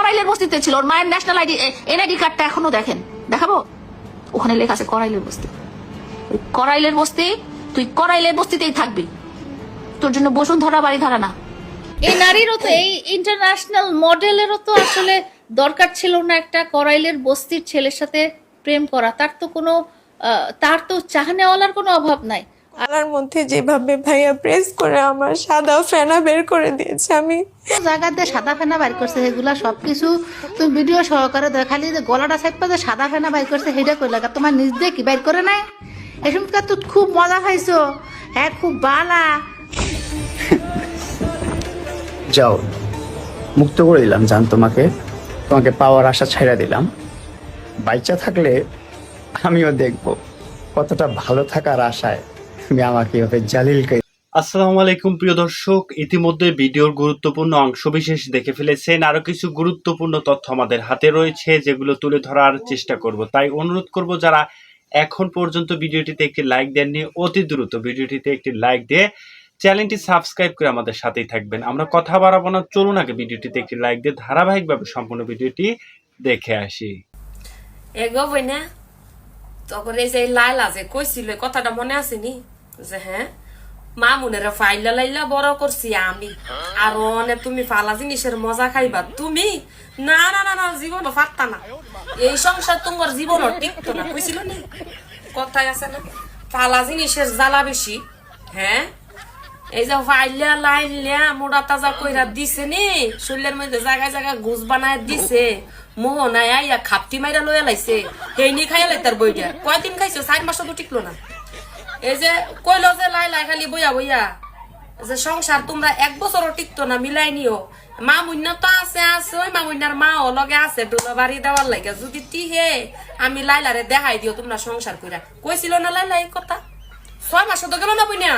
করাইলের বস্তিতে ছিল। ওর মায়ের ন্যাশনাল আইডি এনআইডি কার্ডটা এখনো দেখেন, দেখাবো? ওখানে লেখা আছে করাইলের বস্তি। ওই করাইলের বস্তি, তুই করাইলের বস্তিতেই থাকবি, তোর জন্য বসুন্ধরা বাড়ি ধারা না। এই নারীরও তো, এই ইন্টারন্যাশনাল মডেলেরও তো আসলে দরকার ছিল না একটা করাইলের বস্তির ছেলের সাথে প্রেম করা। তার তো চাহনেওয়ালার কোনো অভাব নাই। আলার মধ্যে যেভাবে ভাইয়া প্রেস করে আমার সাদা ফেনা বের করে দিয়েছে, আমি জায়গাতে সাদা ফেনা বাইর করছে, সেগুলা সবকিছু তুমি ভিডিও সহকারে দেখালি যে গলাটা সাইড পা যে সাদা ফেনা বাইর করছে সেটা কই লাগা, তোমার নিজ দিয়ে কি বাইর করে নাই? এসব তুই খুব মজা খাইছো, হ্যাঁ খুব বালা। যাও, মুক্ত করে দিলাম জান, তোমাকে তোমাকে পাওয়ার আশা ছাইড়া দিলাম। বাচ্চা থাকলে আমিও দেখব কতটা ভালো থাকার আশায় তুমি আমাকে এভাবে জালিলকে। আসসালামু আলাইকুম প্রিয় দর্শক, ইতিমধ্যে ভিডিওর গুরুত্বপূর্ণ অংশবিশেষ দেখে ফেলেছেন। আরো কিছু গুরুত্বপূর্ণ তথ্য আমাদের হাতে রয়েছে, যেগুলো তুলে ধরার চেষ্টা করব। তাই অনুরোধ করব, যারা এখন পর্যন্ত ভিডিওটিতে একটি লাইক দেননি, অতি দ্রুত ভিডিওটিতে একটি লাইক দিয়ে চ্যানেলটি সাবস্ক্রাইব করে আমাদের সাথেই থাকবেন। আমরা কথা বাড়াবো না, চলুন আগে ভিডিওটিতে একটি লাইক দিয়ে ধারাবাহিকভাবে সম্পূর্ণ ভিডিওটি দেখে আসি। এগো বইনা তখন এই যে লাইলা যে কইছিল কথাটা মনে আছে নি, যে হ্যাঁ মামুনের ফাইলা লাইলা বড় করছি আমি, আর অনেক তুমি ফালা জিনিসের মজা খাইবা তুমি। না না না না, জীবন পারতা না, এই সংসার তোমার জীবন টিকতো না, কইছিল নি কথাই আছে না, ফালা জিনিসের জ্বালা বেশি। হ্যাঁ এই যে ফাইলা লাইলা মোড়া তাজা কইরা দিছে নি, শরীরের মধ্যে জায়গায় জায়গায় ঘুষ বানায় দিছে, মোহনায় আইয়া খাপটি মাইরা লইয়া লাইছে, সেই নি খাইয়া লাই তার বইটা। কয়দিন খাইছে? 4 মাসও তো টিকলো না। এই যে কইলো যে লাইলা খালি বইয়া বইয়া যে সংসার তোমরা 1 বছরও টিকতো না, মিলাই নিও। মামুন্না তো আছে আছে, ওই মামুন্নার মাও লগে আছে ডোলা বাড়ি দেওয়ার লাগে, যদি টিহে আমি লাইলারে দেখাই দিও তোমরা সংসার কইরা। কইছিল না লাইলা এই কথা? 6 মাসও তো গেল না বইনা,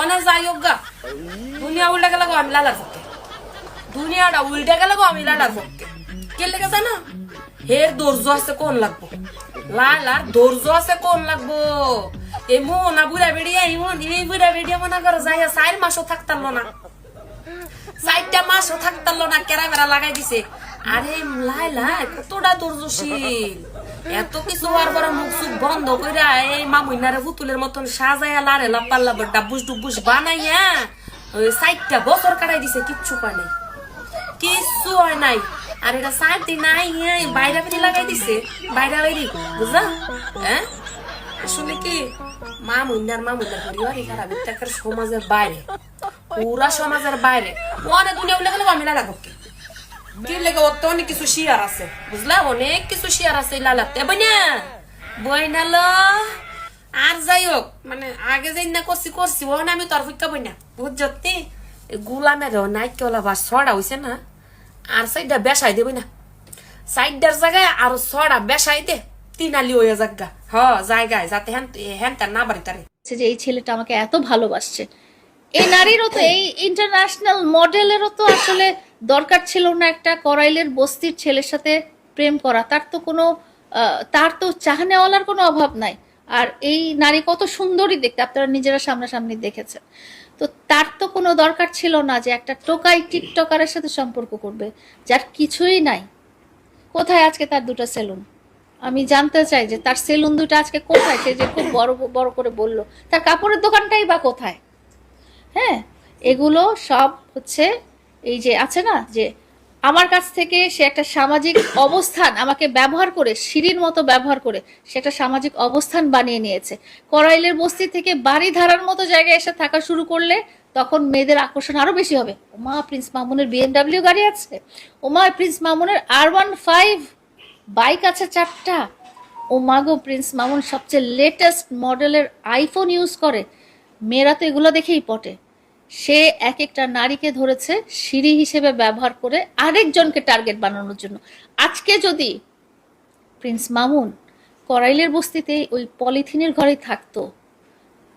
অনেক যাই হোক গা, দুনিয়া উল্টা গেলে আমি লালার পক্ষে, দুনিয়াটা উল্টা গেলে আমি লালার পক্ষে। কে লেগে জানা? হের ধৈর্য আছে কোন লাগবো, লালার ধৈর্য আছে কোন লাগবো। এই মোনা বুড়া বেড়িয়া এই বুড়া বেড়িয়া মনে করো যাইয়া 4 মাসও থাকতারলো না, 4টা মাসও থাকতারলো না, ক্যামেরা লাগাই দিছে। আরে লাইলা কতটা ধৈর্যশীল, এত কিছু হওয়ার পরে মুখ চুখ বন্ধ কইরা এই মামুইনারে পুতুলের মতন সাজাইয়া লারে লাপাল্লা ডাব্বুস ডুব্বুস বানাইয়া 4টা বছর কাটাই দিছে, কিচ্ছু কয় নাই, কিচ্ছু হয় নাই। আর এটা 4 দিন নাই বাইরে বেরি লাগাই দিছে, বাইরে বেরি, বুঝলা? হ্যাঁ আসলে কি মামুইনার পরিবার এখানে সমাজের বাইরে, পুরা সমাজের বাইরে, অনেক দুনিয়া উল্লেখ আমি লালা পক্ষে। কি লেগে ওর তো অনেক কিছু শেয়ার আছে, বুঝলা? অনেক কিছু শেয়ার আছে লালাতে বইনালো। আর যাই হোক, মানে আগে যাই না করছি ও না, আমি তোর ফুকা বইনা বুঝছি গুলামের নাই কেলা বা ছড়া হইছে না, আর সাইডটা বেসাই দেবই না, সাইডটার জায়গায় আর ছড়া বেসাই দে, 3 আলি হয়ে জায়গা জায়গায়, যাতে হ্যান তার না বাড়ি তারে যে এই ছেলেটা আমাকে এত ভালোবাসছে। এই নারীরও তো, এই ইন্টারন্যাশনাল মডেলেরও তো আসলে দরকার ছিল না একটা করাইলের বস্তির ছেলের সাথে প্রেম করা। তার তো চাহনেওয়ালার কোনো অভাব নাই। আর এই নারী কত সুন্দরী দেখতে, আপনারা নিজেরা সামনাসামনি দেখেছেন। তো তার তো কোনো দরকার ছিল না যে একটা টোকাই টিকটকারের সাথে সম্পর্ক করবে, যার কিছুই নাই। কোথায় আজকে তার 2টা সেলুন? আমি জানতে চাই যে তার সেলুন 2টা আজকে কোথায়? সে যে খুব বড় বড় করে বলল, তার কাপড়ের দোকানটাই বা কোথায়? হ্যাঁ, এগুলো সব হচ্ছে এই যে আছে না, যে আমার কাছ থেকে সে একটা সামাজিক অবস্থান আমাকে ব্যবহার করে, সিঁড়ির মতো ব্যবহার করে সে একটা সামাজিক অবস্থান বানিয়ে নিয়েছে। করাইলের বস্তি থেকে বাড়ি ধারার মতো জায়গায় এসে থাকা শুরু করলে তখন মেয়েদের আকর্ষণ আরো বেশি হবে। ওমা, প্রিন্স মামুনের BMW গাড়ি আছে, ওমা প্রিন্স মামুনের R15 বাইক আছে 4টা, ওমা গো প্রিন্স মামুন সবচেয়ে লেটেস্ট মডেলের আইফোন ইউজ করে। মেয়েরা তো এগুলো দেখেই পটে। সে এক একটা নারীকে ধরেছে সিঁড়ি হিসেবে ব্যবহার করে আরেকজনকে টার্গেট বানানোর জন্য। আজকে যদি প্রিন্স মামুন করাইলের বস্তিতে ওই পলিথিনের ঘরে থাকতো,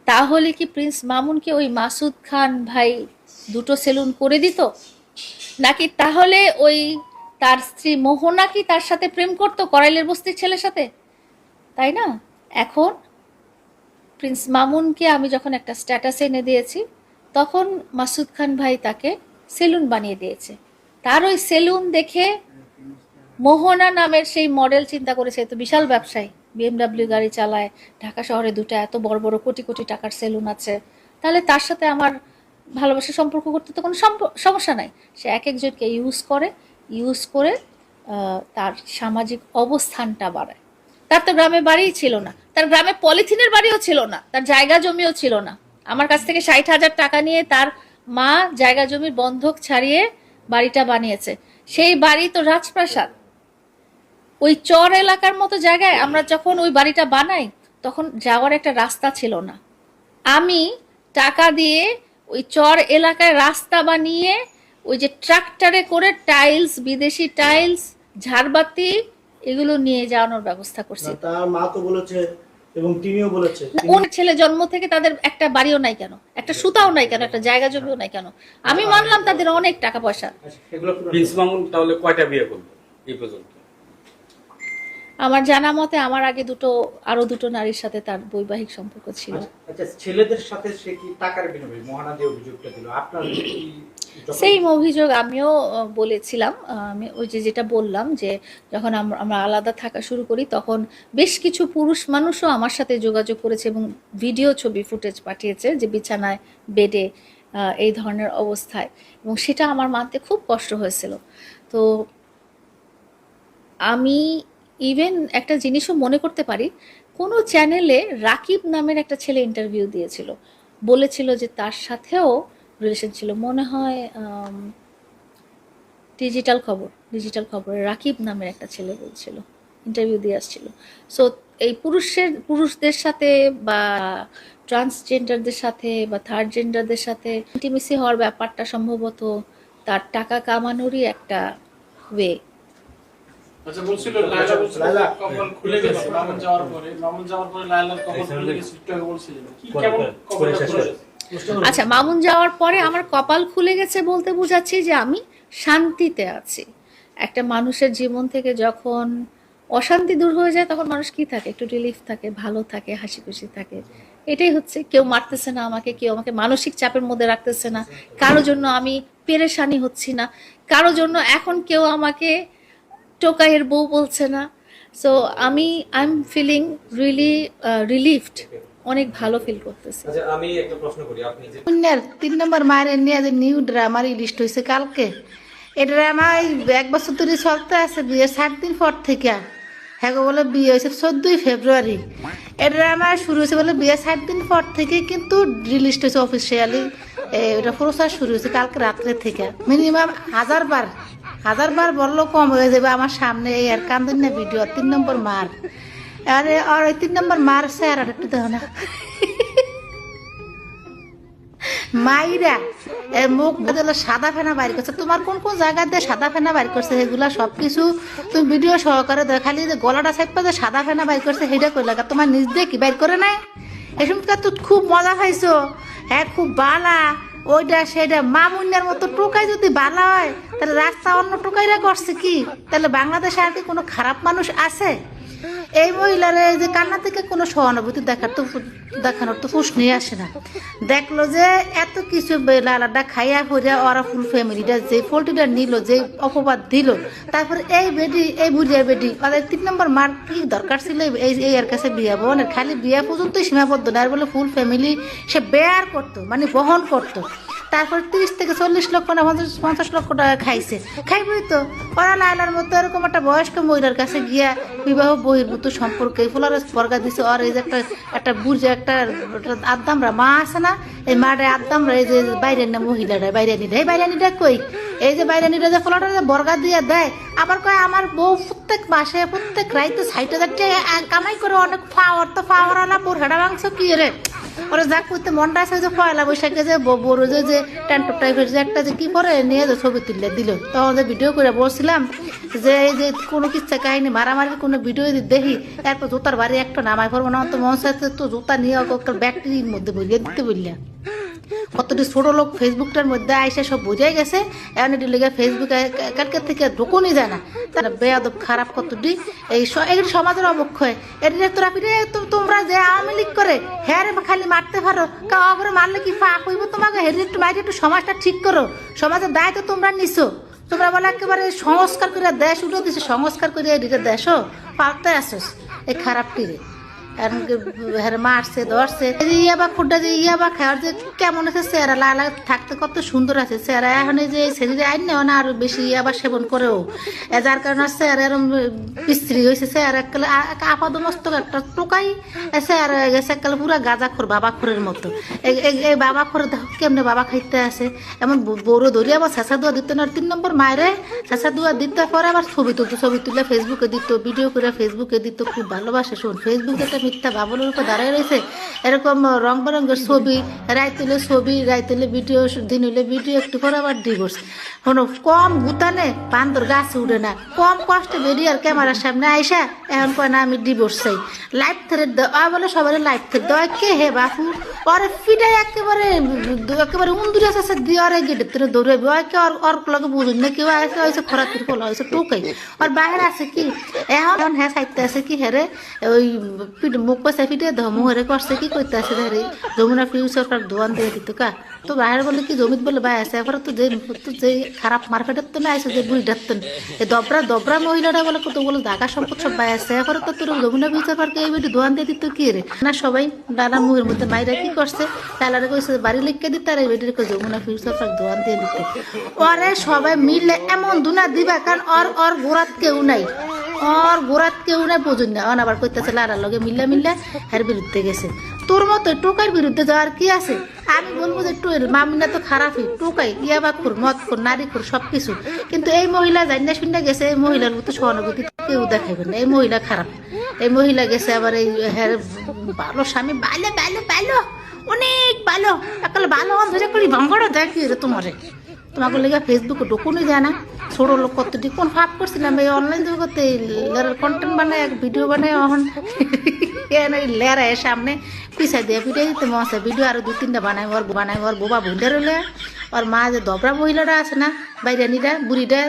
তাহলে কি প্রিন্স মামুনকে ওই মাসুদ খান ভাই 2টো সেলুন করে দিত? নাকি তাহলে ওই তার স্ত্রী মোহনা কি তার সাথে প্রেম করতো করাইলের বস্তির ছেলের সাথে? তাই না? এখন প্রিন্স মামুনকে আমি যখন একটা স্ট্যাটাস এনে দিয়েছি, তখন মাসুদ খান ভাই তাকে সেলুন বানিয়ে দিয়েছে। তার ওই সেলুন দেখে মোহনা নামের সেই মডেল চিন্তা করেছে, তো বিশাল ব্যবসায়ী, BMW গাড়ি চালায়, ঢাকা শহরে দুটো এত বড় বড় কোটি কোটি টাকার সেলুন আছে, তাহলে তার সাথে আমার ভালোবাসার সম্পর্ক করতে তো কোনো সমস্যা নাই। সে এক একজনকে ইউজ করে তার সামাজিক অবস্থানটা বাড়ায়। তার তো গ্রামে বাড়িই ছিল না, তার গ্রামে পলিথিনের বাড়িও ছিল না, তার জায়গা জমিও ছিল না। আমার কাছ থেকে 60,000 টাকা নিয়ে তার মা জায়গা জমির বন্ধক ছাড়িয়ে বাড়িটা বানিয়েছে। সেই বাড়ি তো রাজপ্রাসাদ। ওই চর এলাকার মতো জায়গায় আমরা যখন ওই বাড়িটা বানাই তখন যাওয়ার একটা রাস্তা ছিল না। আমি টাকা দিয়ে ওই চর এলাকায় রাস্তা বানিয়ে ওই যে ট্রাক্টরে করে টাইলস, বিদেশি টাইলস, ঝাড়বাতি এগুলো নিয়ে যাওয়ানোর ব্যবস্থা করছি। তার মা তো বলেছে এবং তিনিও বলেছে ওর ছেলে জন্ম থেকে তাদের একটা বাড়িও নাই কেন, একটা সুতাও নাই কেন, একটা জায়গা জমিও নাই কেন? আমি মানলাম তাদের অনেক টাকা পয়সা। প্রিন্স মামুন তাহলে কয়টা বিয়ে করলো এই পর্যন্ত? আমার জানা মতে আমার আগে আরো দুটো নারীর সাথে তার বৈবাহিক সম্পর্ক ছিল। আচ্ছা, ছেলেদের সাথে সে কি টাকার বিনিময়ে মহানা দিয়ে অভিযোগটা দিল, আপনার সেম অভিযোগ আমিও বলেছিলাম। আমি ওই যেটা বললাম যে যখন আমরা আলাদা থাকা শুরু করি তখন বেশ কিছু পুরুষ মানুষও আমার সাথে যোগাযোগ করেছে এবং ভিডিও ছবি ফুটেজ পাঠিয়েছে যে বিছানায়, বেডে এই ধরনের অবস্থায়, এবং সেটা আমার মানতে খুব কষ্ট হয়েছিল। তো আমি ইভেন একটা জিনিসও মনে করতে পারি, কোনো চ্যানেলে রাকিব নামের একটা ছেলে ইন্টারভিউ দিয়েছিল, বলেছিল যে তার সাথেও রিলেশন ছিল, মনে হয় ডিজিটাল খবরে রাকিব নামের একটা ছেলে বলছিল, ইন্টারভিউ দিয়ে আসছিল। সো এই পুরুষদের সাথে বা ট্রান্সজেন্ডারদের সাথে বা থার্ড জেন্ডারদের সাথে ইন্টিমেসি হওয়ার ব্যাপারটা সম্ভবত তার টাকা কামানোরই একটা ওয়ে। আচ্ছা, বলছিল লায়লা কপাল খুলে গেছে মামুন যাওয়ার পরে লায়লার কপাল খুলে গেছে, একটু আগে বলছিলেন কি কেমন কপালটা খুলে গেছে? আচ্ছা, মামুন যাওয়ার পরে আমার কপাল খুলে গেছে বলতে বোঝাচ্ছি যে আমি শান্তিতে আছি। একটা মানুষের জীবন থেকে যখন অশান্তি দূর হয়ে যায় তখন মানুষ কি থাকে, একটু রিলিফ থাকে, ভালো থাকে, হাসি খুশি থাকে। এটাই হচ্ছে, কেউ মারতেছে না আমাকে, কেউ আমাকে মানসিক চাপের মধ্যে রাখতেছে না, কারো জন্য আমি পেরেশানি হচ্ছি না, কারো জন্য এখন কেউ আমাকে টোকাইয়ের বউ বলছে না। So I am feeling really relieved, অনেক ভালো ফিল করতেছি। আচ্ছা, আমি একটা প্রশ্ন করি, আপনি যে 3 নম্বর মায়ের নিয়ে যে নিউ ড্রামা রিলিজ হয়েছে কালকে, এই ড্রামা 1 বছর ধরে চলতে আছে, বিয়ে 7 দিন পর থেকে। হ্যাঁ বলে বিয়ে হয়েছে 14ই ফেব্রুয়ারি, এই ড্রামা শুরু হয়েছে বলে বিয়ে 7 দিন পর থেকে, কিন্তু রিলিজ হয়েছে অফিসিয়ালি, এটা প্রচার শুরু হয়েছে কালকে রাত্রে থেকে। মিনিমাম 1000 বার বললেও কম হয়ে যাবে আমার সামনে এই আর কান্দন না ভিডিও 3 নম্বর মার। আরে আর ওই 3 নম্বর মার স্যার আর একটু দেখো না মাইরা মুখ বদলে সাদা ফেনা বাইর করছে। তোমার কোন কোন জায়গা দিয়ে সাদা ফেনা বাইর করছে সেগুলা সবকিছু তুমি ভিডিও সহকারে দেখালি, যে গলাটা সাইড পা যে সাদা ফেনা বাইর করছে সেটা কই লাগা, তোমার নিজ দিয়ে কি বাইর করে নাই? এসমকার তো খুব মজা খাইছো, হ্যাঁ খুব বালা, ওইটা সেটা মামুনের মতো টোকাই যদি বালা হয় তাহলে রাস্তা অন্য টোকাইরা করছে কি? তাহলে বাংলাদেশে আর কি কোনো খারাপ মানুষ আছে? এই মহিলার যে কান্না থেকে কোনো সহানুভূতি দেখানোর তো প্রশ্নই আসে না। দেখলো যে এত কিছু লালাটা খাইয়া পড়িয়া ওরা ফুল ফ্যামিলিটা যে পোল্ট্রিটা নিল, যে অপবাদ দিল, তারপরে এই বুড়িয়ার বেডি ওদের 3 নম্বর মার কি দরকার ছিল এই এর কাছে বিয়া বোনের? খালি বিয়া পর্যন্তই সীমাবদ্ধ না, আর বলে ফুল ফ্যামিলি সে বেয়ার করতো, মানে বহন করতো। তারপর 30 থেকে 40 লক্ষ না 50 লক্ষ টাকা খাইছে, খাইবই তো। ওরা লাইলার মতো এরকম একটা বয়স্ক মহিলার কাছে গিয়া বিবাহ বহির্ভূত সম্পর্কে ফুলার বর্গা দিছে। আর এই যে একটা বুঝে একটা আদামরা মা আছে না, এই মাটা আদামরা, এই যে বাইরের না মহিলাটা বাইরানিটা কই, এই যে বাইরানিটা যে ফুলাটা বর্গা দিয়ে দেয়, আবার কয় আমার বউ প্রত্যেক মাসে প্রত্যেক রাইতে 60,000 টাকা কামাই করে, অনেক পাওয়ার আলা বোর হেডা মাংস কি রে ওরা যা করতে মনটা আছে, যে পয়লা বৈশাখে যে বড় যে ট্যান্টপ টাইপের যে একটা যে কি করে নিয়ে যে ছবি তুলে দিল, তখন যে ভিডিও করে বলছিলাম যে এই যে কোনো কিচ্ছা কাহিনী মারামারি কোনো ভিডিও যদি দেখি এরপর জুতার বাড়ি একটা নামাই পড়বো না, তো মন চাইতে তো জুতা নিয়ে ব্যাটারির মধ্যে বলিয়ে দিতে বললাম। কতটি ছোট লোক ফেসবুকটার মধ্যে আইসে সব বোঝাই গেছে, এখন এটি লেগে ফেসবুকে কালকে থেকে ঢুকুনই যায় না, তারা বেয়াদব খারাপ কতটি এই সমাজের অবক্ষয়। এটা তোরা পিঠে তোমরা যে আওয়ামী লীগ করে হ্যাঁ খালি মারতে পারো, কাউরে মারলে কি ফাঁক হইব তোমাকে? হেরি একটু মারি একটু সমাজটা ঠিক করো, সমাজের দায়িত্ব তোমরা নিছো, তোমরা বলে একেবারে সংস্কার করে দেশ উঠে দিছে, সংস্কার করে এদিকে দেশও পাল্টে আসছিস এই খারাপটিরে। মারছে ধরছে ইয়াবা খুঁড়টা যে ইয়াবা খাওয়ার যে কেমন আছে চেহারা, লালা থাকতে কত সুন্দর আছে চেহারা। এখন এই যে শরীরে আইন নেওয়া না আরো বেশি ইয়াবা সেবন করেও, যার কারণে চেহারা এরম বিস্ত্রী হয়েছে। চেহারা এককালে আপাদ মস্তক একটা টোকাই চেহারা হয়ে গেছে এককালে পুরা গাঁজাখোর বাবাখোরের মতো। এই বাবাখোর কেমনে বাবা খাইতে আছে, এমন বড় ধরিয়া আবার শেষা দোয়া দিত না। 3 নম্বর মায়েরে শেষা দোয়া দিতে পরে আবার ছবি তুলতো, ছবি তুলে ফেসবুকে দিত, ভিডিও করে ফেসবুকে দিত। খুব ভালোবাসে। শোন, ফেসবুকে একটা মিথ্যা বাবলের উপর দাঁড়ায় রয়েছে, এরকম রং বেরঙ্গের ছবি, রায় তুলে ছবি, রায় তুলে ভিডিও, দিন হইলে ভিডিও, একটু করে আবার ডিভোর্স। শোনো, কম গুতানে বান্দর গাছ উড়ে না, কম কষ্টে বেরিয়ে আর ক্যামেরার সামনে আইসা এখন কয় না আমি ডিভোর্স চাই। লাইফ থেকে দেওয়া বলে সবাই লাইফ থেকে দেওয়া কে হে বাপু, পরে ফিটাই একেবারে উন্দুরে আছে দিয়ে আর গেটের থেকে দৌড়াবি। ওকে ওর লগে বুঝুন না কেউ আছে হয়েছে খরাতির ফল হয়েছে টোকাই। আর বাইরে আছে কি এখন হ্যাঁ সাইতে আছে কি হেরে ওই মুখ পয়সা ফিটে ধমুহরে করছে কি করতে আছে ধরে যমুনা ফিউচার পার্ক দোয়ান দিয়ে দিত কা। তো বাইরে বলে কি জমিত বলে বাই আছে এবার তো যে খারাপ মার্কেটের তো না আছে যে বুড়িটার তো এই দবরা মহিলাটা বলে কত বলে ঢাকা সম্পদ সব বাই আছে এবার তো তোর যমুনা ফিউচার পার্কে এই বেটি দোয়ান দিয়ে দিত কি রে না। সবাই ডানা মুহের মধ্যে মাইরা কি করছে, টালারে কইছে বাড়ি লিখকে দিতে আর এই বেটির যমুনা ফিউচার পার্ক দোয়ান দিয়ে দিতে। ওরে সবাই মিললে এমন দুনা দিবা, কারণ ওর গোড়াত কেউ নাই, ওর গোড়াত কেউ নাই বুঝুন না। আবার কইতেছে লারার লগে মিল্লা এর বিরুদ্ধে গেছে। তোর মতো টোকার বিরুদ্ধে যাওয়ার কি আছে? আমি বলবো যে মামিনা তো খারাপই, টোকাই, ইয়াবা খুর, মদ খুর, নারী খুর, সবকিছু। কিন্তু এই মহিলা জানিনা শুনে গেছে, এই মহিলার মতো সহানুভূতি কেউ দেখাইবে না। এই মহিলা খারাপ, এই মহিলা গেছে আবার এই হ্যাঁ ভালো স্বামী, ভালো অনেক ভালো, একাল ভালো ধরে করি ভাঙড়া দেয় কি রে তোমারে। তোমাকে লেগে ফেসবুকে ঢুকুনি যায় না, ছোট লোক কতটি কোন ফাপ করছিলাম এই অনলাইন জগতে কন্টেন্ট বানায়, ভিডিও বানায়। এখন লেরায় সামনে পিছাই দিয়ে পিটাই দিতে মশা ভিডিও আরো 2-3টা বানায় ওর বোবা বুন্ডার হলে। ওর মা যে দবরা মহিলাটা আছে না, বাইরানিটা বুড়িটা,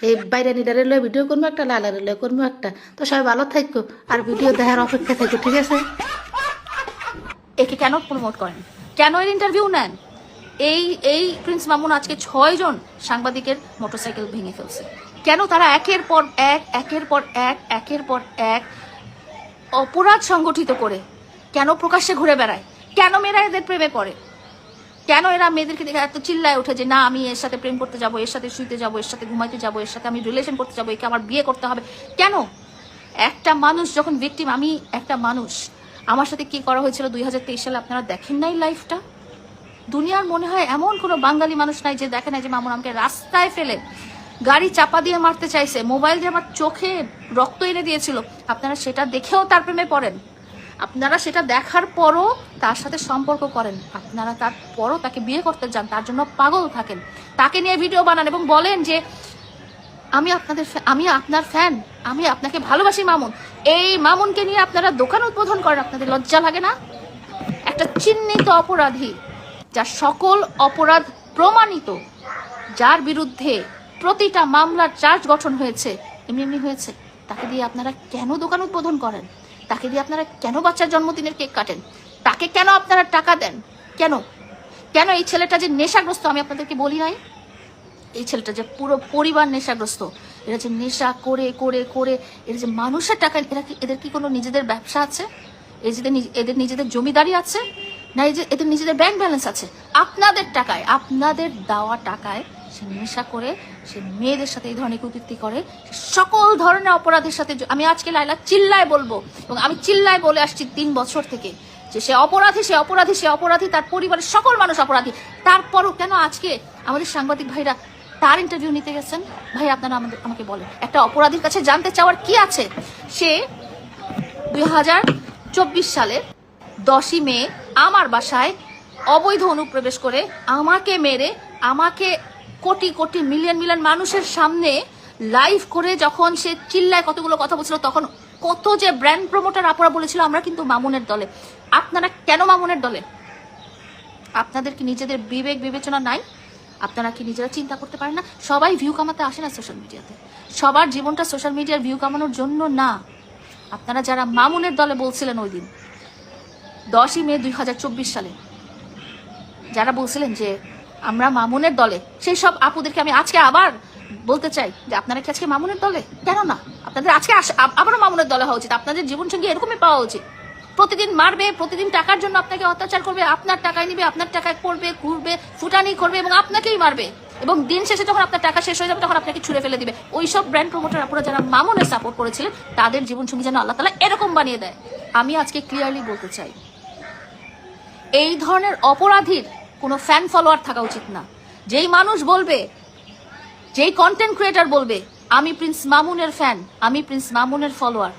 এই বাইরানিটারে লয়ে ভিডিও করবো একটা, লালারে লয়ে করবো একটা। তো সবাই ভালো থাকো আর ভিডিও দেখার অপেক্ষা থাকো, ঠিক আছে? একে কেন প্রমোট করেন, কেন এর ইন্টারভিউ নেন? এই প্রিন্স মামুন আজকে 6 জন সাংবাদিকের মোটরসাইকেল ভেঙে ফেলছে। কেন তারা একের পর এক অপরাধ সংগঠিত করে কেন প্রকাশ্যে ঘুরে বেড়ায়? কেন মেয়েরা এদের প্রেমে পড়ে? কেন এরা মেয়েদেরকে দেখে এত চিল্লায় ওঠে যে না আমি এর সাথে প্রেম করতে যাবো, এর সাথে শুইতে যাবো, এর সাথে ঘুমাইতে যাবো, এর সাথে আমি রিলেশন করতে যাবো, একে আমার বিয়ে করতে হবে? কেন? একটা মানুষ যখন ভিকটিম, আমি একটা মানুষ, আমার সাথে কি করা হয়েছিল 2023 সালে আপনারা দেখেন নাই লাইফটা? দুনিয়ার মনে হয় এমন কোনো বাঙালি মানুষ নাই যে দেখে নাই যে মামুন আমাকে রাস্তায় ফেলে গাড়ি চাপা দিয়ে মারতে চাইছে, মোবাইল দিয়ে আমার চোখে রক্ত এনে দিয়েছিল। আপনারা সেটা দেখেও তার প্রেমে পড়েন, আপনারা সেটা দেখার পরও তার সাথে সম্পর্ক করেন, আপনারা তারপরও তাকে বিয়ে করতে যান, তার জন্য পাগল থাকেন, তাকে নিয়ে ভিডিও বানান এবং বলেন যে আমি আপনার ফ্যান, আমি আপনাকে ভালোবাসি মামুন। এই মামুনকে নিয়ে আপনারা দোকান উদ্বোধন করেন, আপনাদের লজ্জা লাগে না? একটা চিহ্নিত অপরাধী, যার সকল অপরাধ প্রমাণিত, যার বিরুদ্ধে প্রতিটা মামলার চার্জ গঠন হয়েছে, এমনি হয়েছে, তাকে দিয়ে আপনারা কেন দোকান উদ্বোধন করেন? তাকে দিয়ে আপনারা কেন বাচ্চার জন্মদিনের কেক কাটেন? তাকে কেন আপনারা টাকা দেন? কেন এই ছেলেটা যে নেশাগ্রস্ত, আমি আপনাদেরকে বলি নাই? এই ছেলেটা যে পুরো পরিবার নেশাগ্রস্ত, এরা যে নেশা করে করে করে এরা যে মানুষের টাকা, এদের কি কোনো নিজেদের ব্যবসা আছে? এদের নিজেদের জমিদারি আছে না? এদের নিজেদের ব্যাংক ব্যালেন্স আছে? আপনাদের টাকায়, আপনাদের দেওয়া টাকায় সে নেশা করে, সে মেয়েদের সাথে এই ধরনের কুকীর্তি করে, সকল ধরনের অপরাধের সাথে। আমি আজকে লাইলা চিল্লায় বলবো, এবং আমি চিল্লায় বলে আসছি 3 বছর থেকে, যে সে অপরাধী, তার পরিবারের সকল মানুষ অপরাধী। তারপরও কেন আজকে আমাদের সাংবাদিক ভাইরা তার ইন্টারভিউ নিতে গেছেন? ভাই আপনারা আমাকে বলেন, একটা অপরাধীর কাছে জানতে চাওয়ার কি আছে? সে 2024 সালে 10ই মে আমার বাসায় অবৈধ অনুপ্রবেশ করে আমাকে মেরে, আমাকে কোটি কোটি মিলিয়ন মানুষের সামনে লাইভ করে যখন সে চিল্লায় কতগুলো কথা বলছিল, তখন কত যে ব্র্যান্ড প্রমোটার আপনারা বলেছিল আমরা কিন্তু মামুনের দলে। আপনারা কেন মামুনের দলে? আপনাদের কি নিজেদের বিবেক বিবেচনা নাই? আপনারা কি নিজেরা চিন্তা করতে পারেন না? সবাই ভিউ কামাতে আসে না সোশ্যাল মিডিয়াতে, সবার জীবনটা সোশ্যাল মিডিয়ার ভিউ কামানোর জন্য না। আপনারা যারা মামুনের দলে বলছিলেন ওই দিন 10ই মে 2024 সালে, যারা বলছিলেন যে আমরা মামুনের দলে, সেই সব আপুদেরকে আমি আজকে আবার বলতে চাই যে আপনারা কি আজকে মামুনের দলে? কেন না? আপনাদের আজকে আবারও মামুনের দলে হওয়া উচিত। আপনাদের জীবনসঙ্গী এরকমই পাওয়া উচিত। প্রতিদিন মারবে, প্রতিদিন টাকার জন্য আপনাকে অত্যাচার করবে, আপনার টাকায় নিবে, আপনার টাকায় করবে, ঘুরবে, ফুটানি করবে এবং আপনাকেই মারবে। এবং দিন শেষে যখন আপনার টাকা শেষ হয়ে যাবে তখন আপনাকে ছুঁড়ে ফেলে দিবে। ওইসব ব্র্যান্ড প্রমোটার আপনারা যারা মামুনের সাপোর্ট করেছিলেন তাদের জীবনসঙ্গী যেন আল্লাহ তাআলা এরকম বানিয়ে দেয়। আমি আজকে ক্লিয়ারলি বলতে চাই, এই ধরনের অপরাধীর কোনো ফ্যান ফলোয়ার থাকা উচিত না। যেই মানুষ বলবে, যেই কন্টেন্ট ক্রিয়েটার বলবে আমি প্রিন্স মামুনের ফ্যান, আমি প্রিন্স মামুনের ফলোয়ার,